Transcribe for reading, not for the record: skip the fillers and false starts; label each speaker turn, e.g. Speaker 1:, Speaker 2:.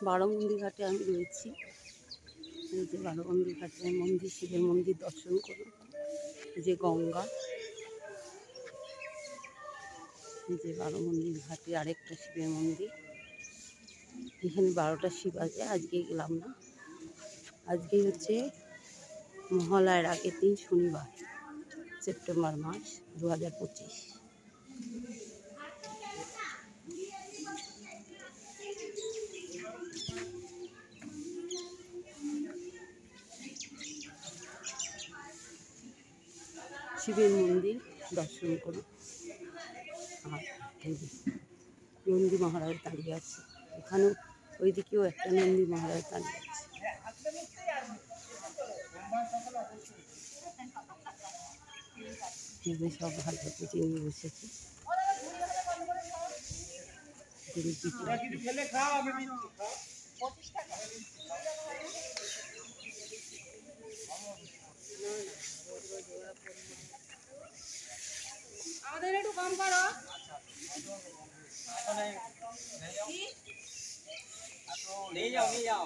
Speaker 1: বারোমন্দির ঘাটে আমি রয়েছি। এই যে বারোমন্দির ঘাটে মন্দির, শিবের মন্দির দর্শন করুন। এই যে গঙ্গা, এই যে বারোমন্দির ঘাটে আরেকটা শিবের মন্দির। এখানে 12টা শিব আছে। আজকে গেলাম না, আজকেই হচ্ছে মহালয়ার আগের দিন শনিবার, সেপ্টেম্বর মাস 2025। শিবের মন্দির দর্শন করুন। আর এই যে নন্দী মহারাজ দাঁড়িয়ে আছে, এখানেও ওইদিকেও একটা নন্দী মহারাজ দাঁড়িয়ে আছে। সব ভালো কিছু নিয়ে বসেছে।
Speaker 2: আমাদের একটু কম করো। নিয়ে যাও